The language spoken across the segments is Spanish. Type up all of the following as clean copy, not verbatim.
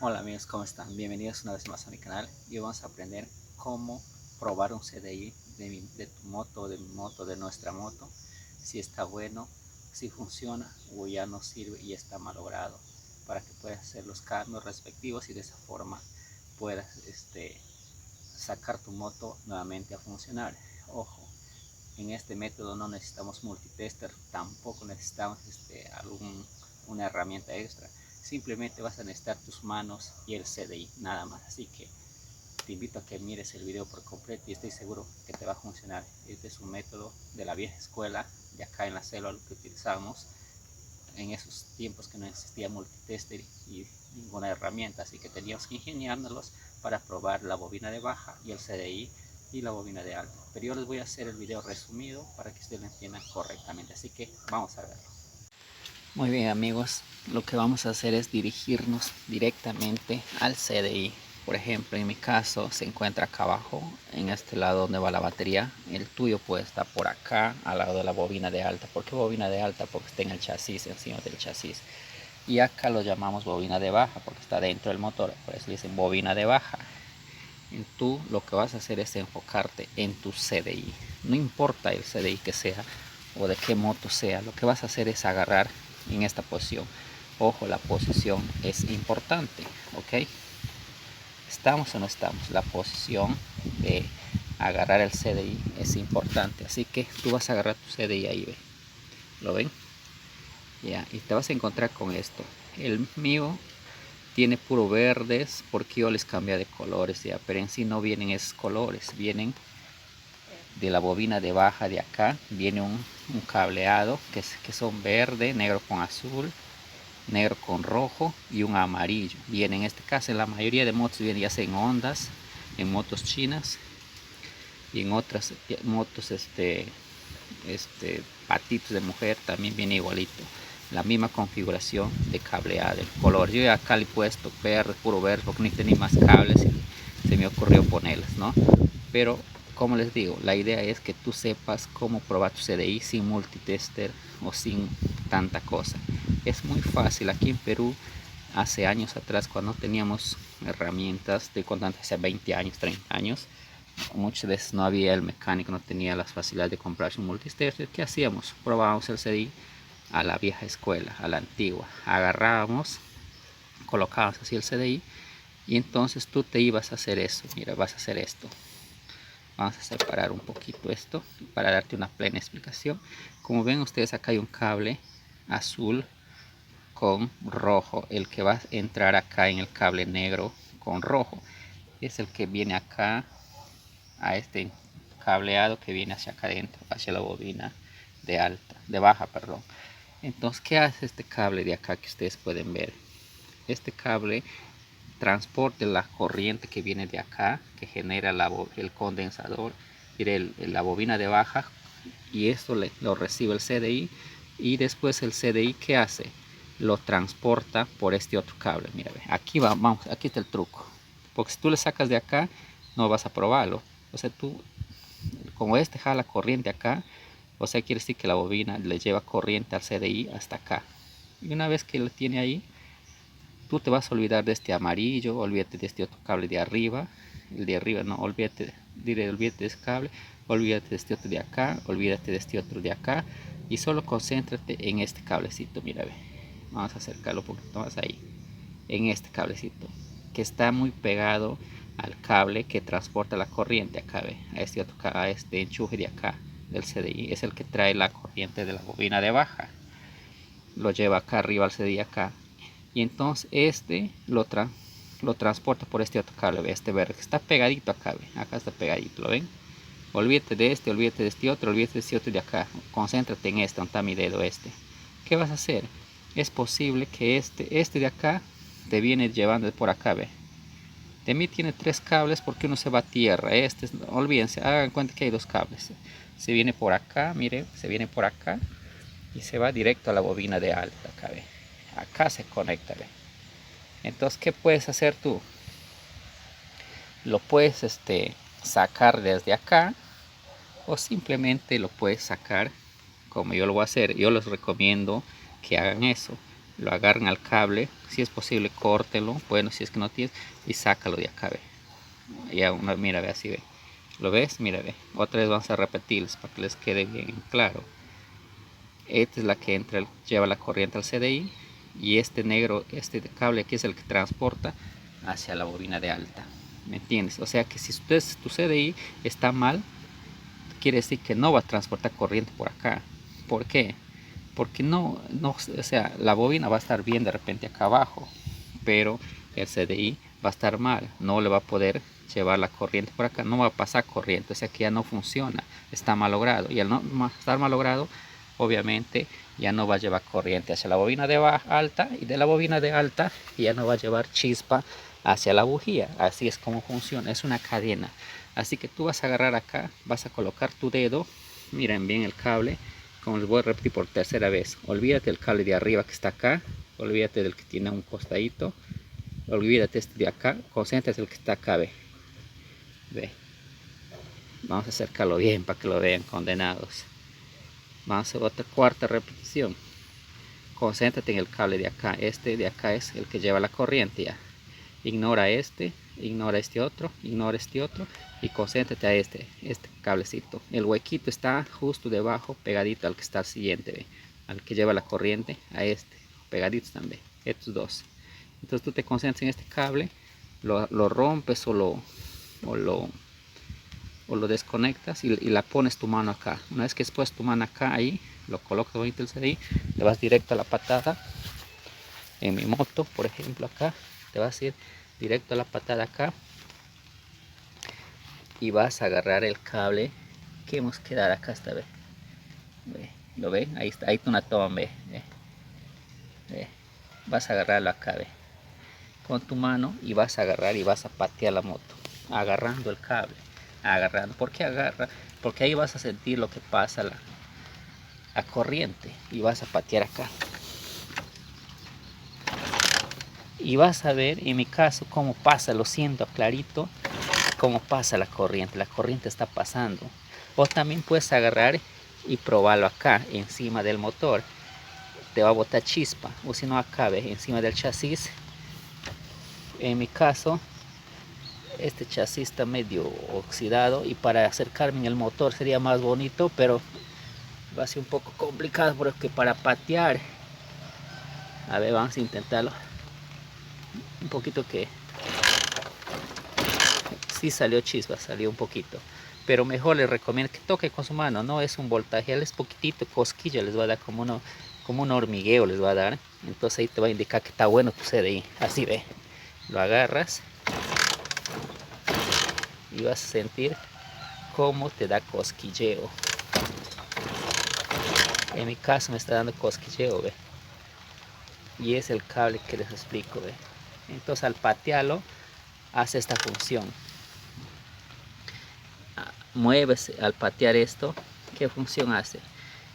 Hola amigos, ¿cómo están? Bienvenidos una vez más a mi canal y hoy vamos a aprender cómo probar un CDI de tu moto, de mi moto, de nuestra moto, si está bueno, si funciona o ya no sirve y está malogrado, para que puedas hacer los cambios respectivos y de esa forma puedas sacar tu moto nuevamente a funcionar. Ojo, en este método no necesitamos multitester, tampoco necesitamos una herramienta extra. Simplemente vas a necesitar tus manos y el CDI, nada más. Así que te invito a que mires el video por completo y estoy seguro que te va a funcionar. Este es un método de la vieja escuela, de acá en la célula que utilizamos en esos tiempos que no existía multitester y ninguna herramienta, así que teníamos que ingeniárnoslos para probar la bobina de baja y el CDI y la bobina de alta. Pero yo les voy a hacer el video resumido para que ustedes lo entiendan correctamente, así que vamos a verlo. Muy bien amigos, lo que vamos a hacer es dirigirnos directamente al CDI. Por ejemplo, en mi caso se encuentra acá abajo, en este lado donde va la batería. El tuyo puede estar por acá, al lado de la bobina de alta. ¿Por qué bobina de alta? Porque está en el chasis, encima del chasis. Y acá lo llamamos bobina de baja, porque está dentro del motor. Por eso dicen bobina de baja. Y tú lo que vas a hacer es enfocarte en tu CDI. No importa el CDI que sea o de qué moto sea, lo que vas a hacer es agarrar en esta posición. Ojo, la posición es importante, ¿ok? ¿Estamos o no estamos? La posición de agarrar el CDI es importante. Así que tú vas a agarrar tu CDI ahí, ¿ve? ¿Lo ven? Ya, y te vas a encontrar con esto. El mío tiene puro verdes porque yo les cambio de colores ya, pero en sí no vienen esos colores, vienen de la bobina de baja de acá, viene un cableado que son verde, negro con azul, negro con rojo y un amarillo. Viene en este caso en la mayoría de motos viene ya sea en Hondas, en motos chinas y en otras motos patitos de mujer también viene igualito, la misma configuración de cableado, el color. Yo acá le he puesto verde, puro verde, porque ni tenía más cables y se me ocurrió ponerlas, ¿no? Pero como les digo, la idea es que tú sepas cómo probar tu CDI sin multitester o sin tanta cosa. Es muy fácil. Aquí en Perú, hace años atrás, cuando teníamos herramientas, de cuando hace 20 años, 30 años, muchas veces no había el mecánico, no tenía las facilidades de comprarse un multitester. ¿Qué hacíamos? Probábamos el CDI a la vieja escuela, a la antigua. Agarrábamos, colocábamos así el CDI y entonces tú te ibas a hacer eso. Mira, vas a hacer esto. Vamos a separar un poquito esto para darte una plena explicación. Como ven ustedes, acá hay un cable azul con rojo. El que va a entrar acá en el cable negro con rojo es el que viene acá a este cableado que viene hacia acá adentro, hacia la bobina de baja, perdón. Entonces, ¿qué hace este cable de acá que ustedes pueden ver? Este cable transporta la corriente que viene de acá, que genera el condensador, la bobina de baja, y esto lo recibe el CDI, y después el CDI, ¿qué hace? Lo transporta por este otro cable. Mira, aquí vamos, aquí está el truco, porque si tú le sacas de acá, no vas a probarlo. O sea, tú, como este jala corriente acá, o sea, quiere decir que la bobina le lleva corriente al CDI hasta acá. Y una vez que lo tiene ahí, tú te vas a olvidar de este amarillo, olvídate de este otro cable de arriba, el de arriba no, olvídate de ese cable, olvídate de este otro de acá, olvídate de este otro de acá, y solo concéntrate en este cablecito. Mira, ve, vamos a acercarlo un poquito más ahí, en este cablecito, que está muy pegado al cable que transporta la corriente acá, ve, a este enchufe de acá del CDI, es el que trae la corriente de la bobina de baja, lo lleva acá arriba al CDI acá, y entonces lo transporta por este otro cable, este verde, que está pegadito acá, acá está pegadito, ¿lo ven? Olvídate de este, olvídate de este otro, olvídate de este otro de acá, concéntrate en este, donde está mi dedo este. ¿Qué vas a hacer? Es posible que este de acá te viene llevando por acá, ve. De mí tiene 3 cables porque uno se va a tierra, olvídense, hagan cuenta que hay 2 cables. Se viene por acá, mire, se viene por acá y se va directo a la bobina de alta, acá, ve. Acá se conecta, ve. Entonces, ¿qué puedes hacer tú? Lo puedes sacar desde acá, o simplemente lo puedes sacar como yo lo voy a hacer. Yo les recomiendo que hagan eso. lo agarran al cable, si es posible córtelo, bueno, si es que no tienes, y sácalo de acá, ve. Ya una, mira, ve, así ve. ¿Lo ves? Mira, ve. Otra vez vamos a repetirles para que les quede bien claro. Esta es la que entra, lleva la corriente al CDI, y este negro, este cable aquí es el que transporta hacia la bobina de alta. ¿Me entiendes? O sea que si tu CDI está mal, quiere decir que no va a transportar corriente por acá. ¿Por qué? Porque o sea, la bobina va a estar bien de repente acá abajo, pero el CDI va a estar mal, no le va a poder llevar la corriente por acá, no va a pasar corriente, o sea que ya no funciona, está malogrado, y al no estar malogrado, obviamente ya no va a llevar corriente hacia la bobina de alta, y de la bobina de alta ya no va a llevar chispa hacia la bujía. Así es como funciona, es una cadena. Así que tú vas a agarrar acá, vas a colocar tu dedo, miren bien el cable, como les voy a repetir por tercera vez, olvídate del cable de arriba que está acá, olvídate del que tiene un costadito, olvídate este de acá, concéntrate en el que está acá, ve. Vamos a acercarlo bien para que lo vean, condenados. Vamos a hacer otra cuarta repetición. Concéntrate en el cable de acá, este de acá es el que lleva la corriente ya. Ignora este otro, ignora este otro, y concéntrate a este cablecito. El huequito está justo debajo, pegadito al que está al siguiente, ¿ve? Al que lleva la corriente, a este, pegaditos también, estos dos. Entonces tú te concentras en este cable, lo rompes o lo desconectas, y la pones tu mano acá. Una vez que has puesto tu mano acá, ahí, lo colocas bonito el CDI, le vas directo a la patada. En mi moto, por ejemplo, acá, te vas a ir directo a la patada acá, y vas a agarrar el cable que hemos quedado acá esta vez. ¿Lo ven? Ahí está, ahí está una toma, ve. Vas a agarrarlo acá, ve, con tu mano, y vas a agarrar y vas a patear la moto, agarrando el cable, agarrando. ¿Por qué agarra? Porque ahí vas a sentir lo que pasa la corriente, y vas a patear acá. Y vas a ver, en mi caso, cómo pasa, lo siento clarito, cómo pasa la corriente está pasando. O también puedes agarrar y probarlo acá, encima del motor, te va a botar chispa, o si no acá, ve, encima del chasis. En mi caso, este chasis está medio oxidado, y para acercarme en el motor sería más bonito, pero va a ser un poco complicado, porque para patear, a ver, vamos a intentarlo, un poquito que sí salió chispa, salió un poquito, pero mejor les recomiendo que toque con su mano, no es un voltaje, es poquitito, cosquilla les va a dar, como un hormigueo les va a dar. Entonces ahí te va a indicar que está bueno tu CDI, así ve, lo agarras y vas a sentir cómo te da cosquilleo. En mi caso me está dando cosquilleo, ve, y es el cable que les explico, ve. Entonces al patearlo hace esta función. Mueves al patear esto, ¿qué función hace?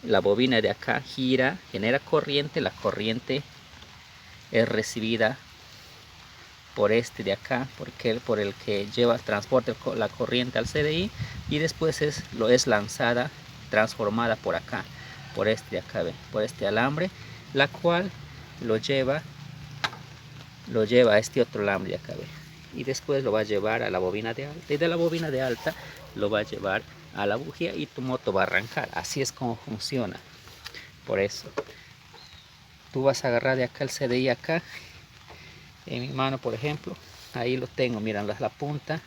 La bobina de acá gira, genera corriente, la corriente es recibida por este de acá, por el que transporta la corriente al CDI, y después es lanzada, transformada por acá, por este de acá, por este alambre, la cual lo lleva a este otro alambre de acá, y después lo va a llevar a la bobina de alta, y de la bobina de alta lo va a llevar a la bujía, y tu moto va a arrancar. Así es como funciona. Por eso tú vas a agarrar de acá el CDI acá, en mi mano por ejemplo, ahí lo tengo, miran la punta,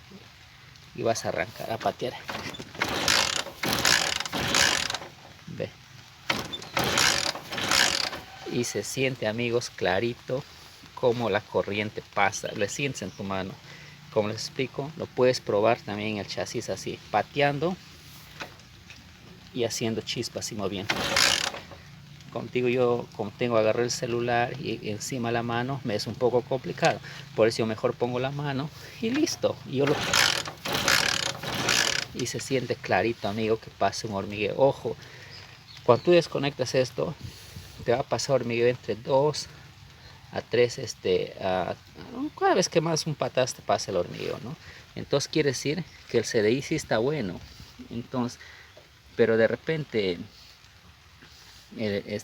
y vas a arrancar a patear. Ve. Y se siente, amigos, clarito cómo la corriente pasa, le sientes en tu mano. Como les explico, lo puedes probar también en el chasis, así, pateando y haciendo chispas y moviendo. Contigo yo, como tengo agarré el celular y encima la mano, me es un poco complicado. Por eso yo mejor pongo la mano y listo. Y se siente clarito, amigo, que pasa un hormigueo. Ojo, cuando tú desconectas esto, te va a pasar hormigueo entre 2 a 3, cada vez que más un patas te pasa el hormigueo, ¿no? Entonces quiere decir que el CDI sí está bueno. Entonces, pero de repente,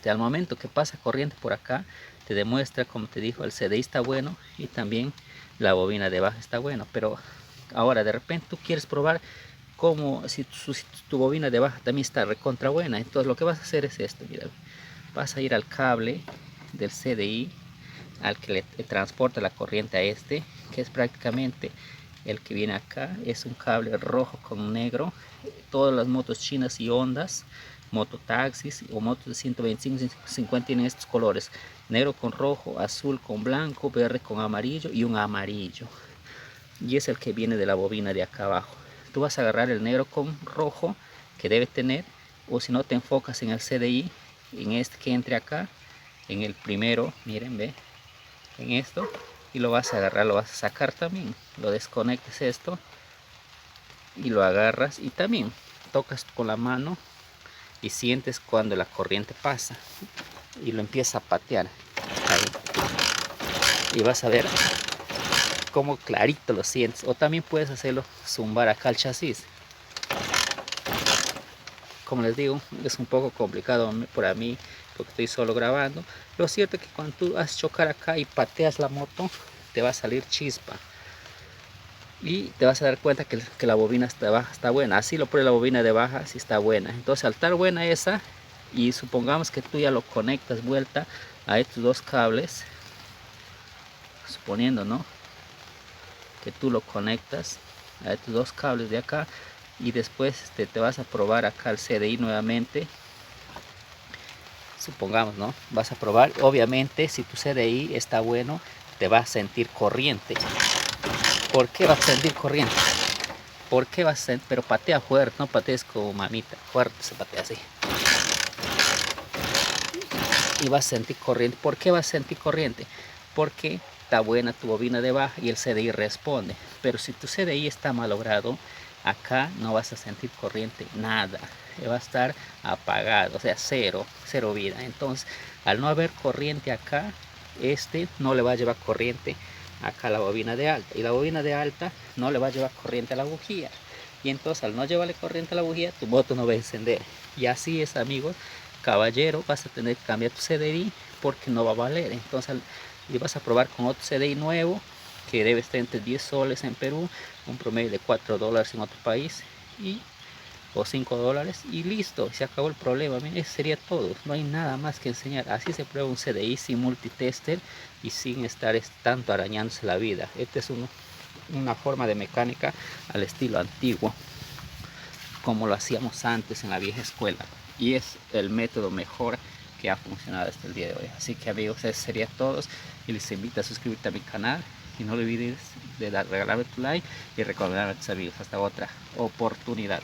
al momento que pasa corriente por acá, te demuestra, como te dijo, el CDI está bueno y también la bobina de baja está bueno. Pero ahora de repente tú quieres probar como si tu bobina de baja también está recontra buena. Entonces lo que vas a hacer es esto, mira, vas a ir al cable del CDI al que le transporta la corriente a este, que es prácticamente el que viene acá. Es un cable rojo con negro. Todas las motos chinas y Hondas, mototaxis o motos de 125 50 tienen estos colores: negro con rojo, azul con blanco, verde con amarillo y un amarillo, y es el que viene de la bobina de acá abajo. Tú vas a agarrar el negro con rojo que debe tener, o si no te enfocas en el CDI, en este que entre acá, en el primero, miren, ve, en esto, y lo vas a agarrar, lo vas a sacar también, lo desconectes esto y lo agarras y también tocas con la mano y sientes cuando la corriente pasa y lo empieza a patear ahí, y vas a ver cómo clarito lo sientes. O también puedes hacerlo zumbar acá al chasis. Como les digo, es un poco complicado para mí porque estoy solo grabando. Lo cierto es que cuando tú haces chocar acá y pateas la moto, te va a salir chispa y te vas a dar cuenta que la bobina de baja está buena. Así lo pone la bobina de baja, si está buena. Entonces al estar buena esa, y supongamos que tú ya lo conectas vuelta a estos dos cables, suponiendo, ¿no?, que tú lo conectas a estos dos cables de acá, y después te vas a probar acá el CDI nuevamente. Supongamos, ¿no?, vas a probar. Obviamente si tu CDI está bueno, te vas a sentir corriente. ¿Por qué vas a sentir corriente? ¿Por qué vas a sentir? Pero patea fuerte, no patees como mamita, fuerte se patea así. Y vas a sentir corriente. ¿Por qué vas a sentir corriente? Porque está buena tu bobina de baja y el CDI responde. Pero si tu CDI está malogrado, acá no vas a sentir corriente, nada. Va a estar apagado, o sea, cero vida. Entonces, al no haber corriente acá, no le va a llevar corriente acá a la bobina de alta. Y la bobina de alta no le va a llevar corriente a la bujía. Y entonces, al no llevarle corriente a la bujía, tu moto no va a encender. Y así es, amigos. Caballero, vas a tener que cambiar tu CDI porque no va a valer. Entonces, y vas a probar con otro CDI nuevo que debe estar entre 10 soles en Perú, un promedio de 4 dólares en otro país, o 5 dólares, y listo, se acabó el problema. Miren, eso sería todo, no hay nada más que enseñar. Así se prueba un CDI sin multitester y sin estar tanto arañándose la vida. Esta es una forma de mecánica al estilo antiguo, como lo hacíamos antes en la vieja escuela, y es el método mejor que ha funcionado hasta el día de hoy. Así que, amigos, eso sería todo, y les invito a suscribirte a mi canal y no olvides de regalarme tu like y recomendarme a tus amigos. Hasta otra oportunidad.